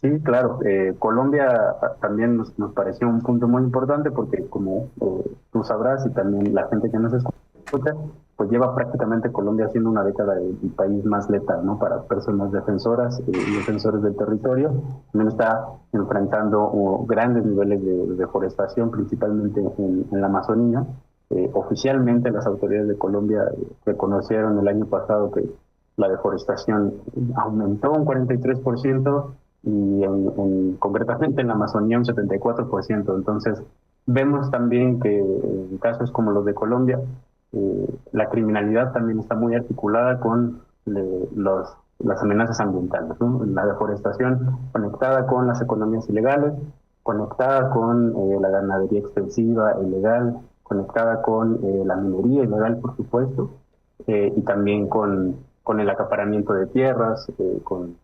Sí, claro. Colombia también nos pareció un punto muy importante porque como tú sabrás y también la gente que nos escucha, pues lleva prácticamente Colombia siendo una década el país más letal, ¿no? Para personas defensoras y defensores del territorio. También está enfrentando grandes niveles de deforestación, principalmente en la Amazonía. Oficialmente las autoridades de Colombia reconocieron el año pasado que la deforestación aumentó un 43% y concretamente en la Amazonía un 74%. Entonces, vemos también que en casos como los de Colombia, la criminalidad también está muy articulada con las amenazas ambientales, ¿no? La deforestación conectada con las economías ilegales, conectada con la ganadería extensiva e ilegal, conectada con la minería ilegal, por supuesto, y también con el acaparamiento de tierras, con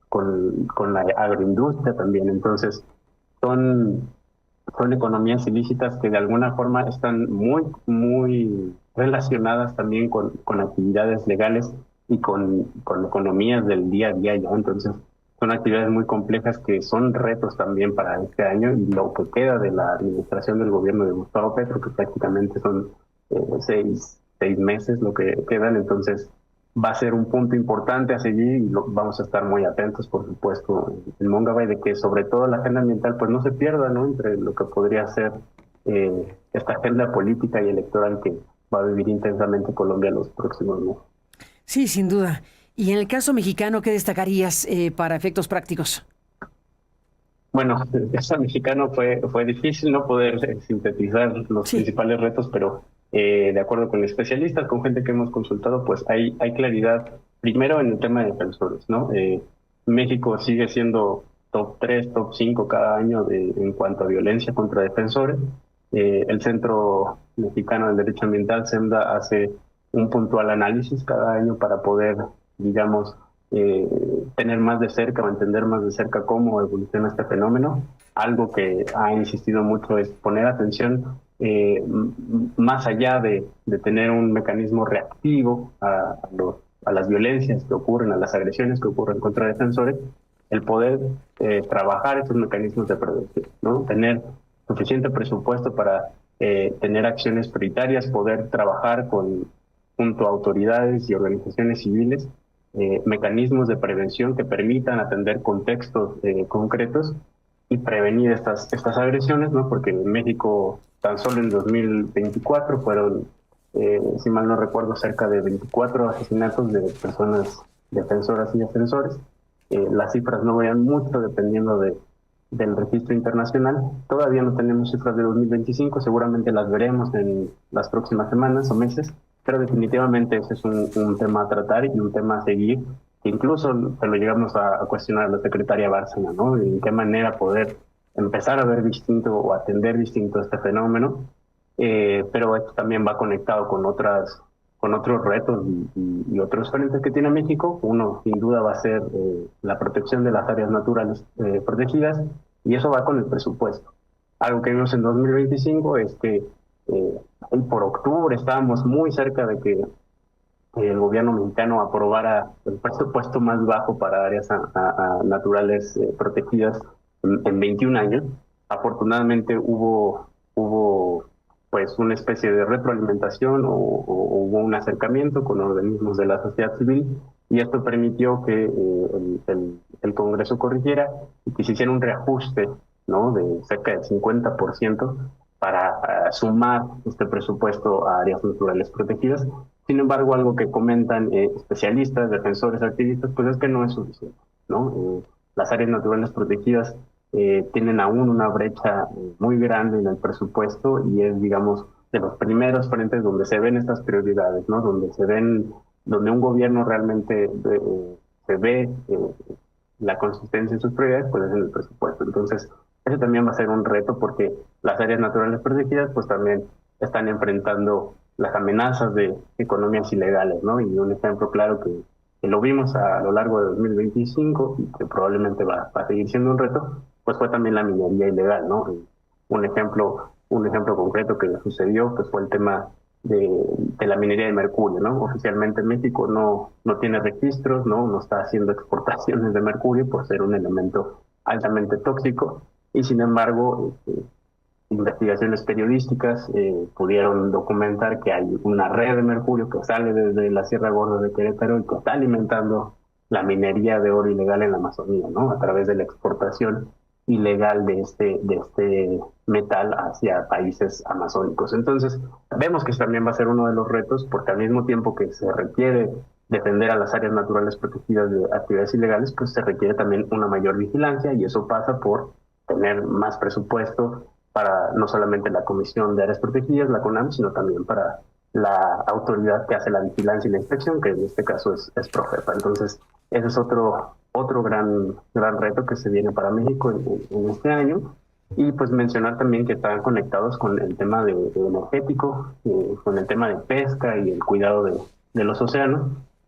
con la agroindustria también. Entonces, son, son economías ilícitas que de alguna forma están muy relacionadas también con actividades legales y con economías del día a día ya. Entonces, son actividades muy complejas que son retos también para este año y lo que queda de la administración del gobierno de Gustavo Petro, que prácticamente son seis meses lo que quedan. Entonces, va a ser un punto importante a seguir y vamos a estar muy atentos, por supuesto, en Mongabay, de que sobre todo la agenda ambiental pues no se pierda, ¿no? Entre lo que podría ser esta agenda política y electoral que va a vivir intensamente Colombia los próximos meses. Sí, sin duda. Y en el caso mexicano, ¿qué destacarías para efectos prácticos? Bueno, el caso mexicano fue difícil no poder sintetizar los Sí, principales retos, pero de acuerdo con especialistas, con gente que hemos consultado, pues hay claridad primero en el tema de defensores, ¿no? México sigue siendo top 3 top 5 cada año en cuanto a violencia contra defensores. El Centro Mexicano del Derecho Ambiental, SEMDA, hace un puntual análisis cada año para poder, digamos, eh, tener más de cerca o entender más de cerca cómo evoluciona este fenómeno. Algo que ha insistido mucho es poner atención más allá de tener un mecanismo reactivo a las violencias que ocurren, a las agresiones que ocurren contra defensores, el poder trabajar estos mecanismos de prevención, ¿no? Tener suficiente presupuesto para tener acciones prioritarias, poder trabajar junto a autoridades y organizaciones civiles mecanismos de prevención que permitan atender contextos concretos y prevenir estas agresiones, ¿no? Porque en México tan solo en 2024 fueron, si mal no recuerdo, cerca de 24 asesinatos de personas defensoras y defensores. Las cifras no varían mucho dependiendo del registro internacional. Todavía no tenemos cifras de 2025, seguramente las veremos en las próximas semanas o meses, pero definitivamente ese es un tema a tratar y un tema a seguir, que incluso se lo llegamos a cuestionar a la secretaria Bárcena, ¿no? En qué manera poder empezar a ver distinto o atender distinto este fenómeno, pero esto también va conectado con otros retos y otros frentes que tiene México. Uno, sin duda, va a ser la protección de las áreas naturales protegidas, y eso va con el presupuesto. Algo que vimos en 2025 es que por octubre estábamos muy cerca de que el gobierno mexicano aprobara el presupuesto más bajo para áreas naturales protegidas en 21 años. Afortunadamente hubo pues una especie de retroalimentación o hubo un acercamiento con organismos de la sociedad civil, y esto permitió que el Congreso corrigiera y que se hiciera un reajuste, ¿no? De cerca del 50% para sumar este presupuesto a áreas naturales protegidas. Sin embargo, algo que comentan especialistas, defensores, activistas, pues es que no es suficiente, ¿no? Las áreas naturales protegidas tienen aún una brecha muy grande en el presupuesto y es, digamos, de los primeros frentes donde se ven estas prioridades, ¿no? Donde un gobierno realmente se ve la consistencia en sus prioridades, pues es en el presupuesto. Entonces, ese también va a ser un reto porque las áreas naturales protegidas, pues también están enfrentando las amenazas de economías ilegales, ¿no? Y un ejemplo claro que lo vimos a lo largo de 2025 y que probablemente va a seguir siendo un reto, pues fue también la minería ilegal, ¿no? Un ejemplo concreto que sucedió, pues fue el tema de la minería de mercurio, ¿no? Oficialmente México no tiene registros, no está haciendo exportaciones de mercurio por ser un elemento altamente tóxico, y sin embargo, investigaciones periodísticas pudieron documentar que hay una red de mercurio que sale desde la Sierra Gorda de Querétaro y que está alimentando la minería de oro ilegal en la Amazonía, ¿no? A través de la exportación ilegal de este metal hacia países amazónicos. Entonces, vemos que también va a ser uno de los retos, porque al mismo tiempo que se requiere defender a las áreas naturales protegidas de actividades ilegales, pues se requiere también una mayor vigilancia, y eso pasa por tener más presupuesto para no solamente la Comisión de Áreas Protegidas, la CONAM, sino también para la autoridad que hace la vigilancia y la inspección, que en este caso es Profepa. Entonces, ese es otro gran reto que se viene para México en este año. Y pues mencionar también que están conectados con el tema de energético, con el tema de pesca y el cuidado de los océanos,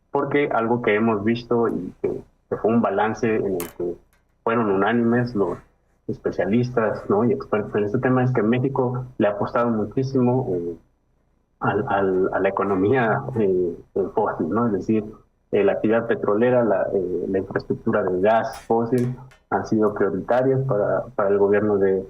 porque algo que hemos visto y que fue un balance en el que fueron unánimes los especialistas, ¿no? Y expertos en este tema, es que México le ha apostado muchísimo a la economía fósil, ¿no? Es decir, la actividad petrolera, la infraestructura de gas fósil han sido prioritarias para el gobierno de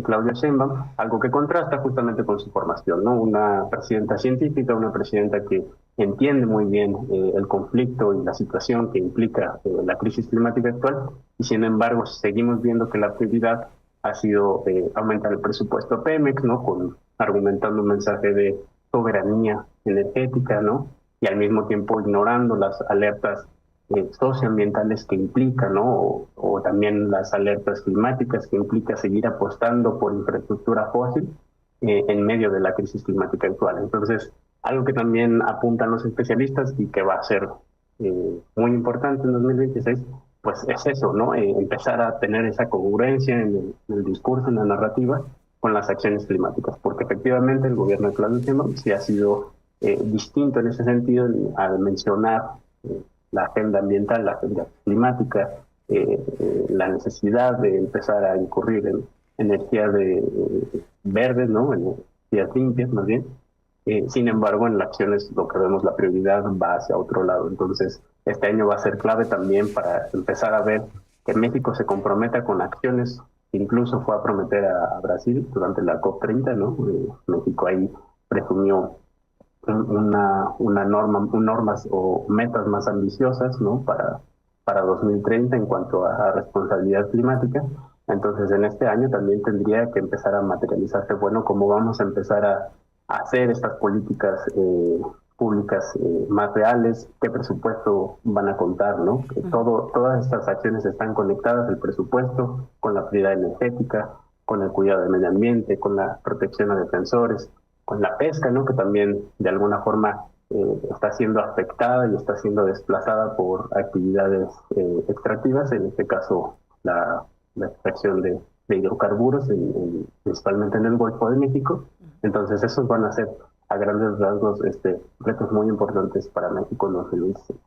Claudia Sheinbaum, algo que contrasta justamente con su formación, ¿no? Una presidenta científica, una presidenta que entiende muy bien el conflicto y la situación que implica la crisis climática actual, y sin embargo seguimos viendo que la prioridad ha sido aumentar el presupuesto a Pemex, ¿no? Argumentando un mensaje de soberanía energética, ¿no? Y al mismo tiempo ignorando las alertas socioambientales que implica, ¿no? O también las alertas climáticas que implica seguir apostando por infraestructura fósil en medio de la crisis climática actual. Entonces, algo que también apuntan los especialistas y que va a ser muy importante en 2026, pues es eso, ¿no? Empezar a tener esa congruencia en el discurso, en la narrativa, con las acciones climáticas, porque efectivamente el gobierno de Claudio Sheinbaum sí ha sido distinto en ese sentido al mencionar la agenda ambiental, la agenda climática, la necesidad de empezar a incurrir en energías verdes, ¿no? En energías limpias, más bien. Sin embargo, en las acciones lo que vemos, la prioridad va hacia otro lado. Entonces, este año va a ser clave también para empezar a ver que México se comprometa con acciones. Incluso fue a prometer a Brasil durante la COP30, ¿no? México ahí presumió normas o metas más ambiciosas, ¿no? Para 2030 en cuanto a responsabilidad climática. Entonces, en este año también tendría que empezar a materializarse, bueno, cómo vamos a empezar a hacer estas políticas públicas más reales, qué presupuesto van a contar, ¿no? Que todas estas acciones están conectadas, el presupuesto, con la prioridad energética, con el cuidado del medio ambiente, con la protección a defensores, con la pesca, ¿no? Que también de alguna forma está siendo afectada y está siendo desplazada por actividades extractivas, en este caso la extracción de hidrocarburos, principalmente en el Golfo de México. Entonces esos van a ser a grandes rasgos retos muy importantes para México en 2026.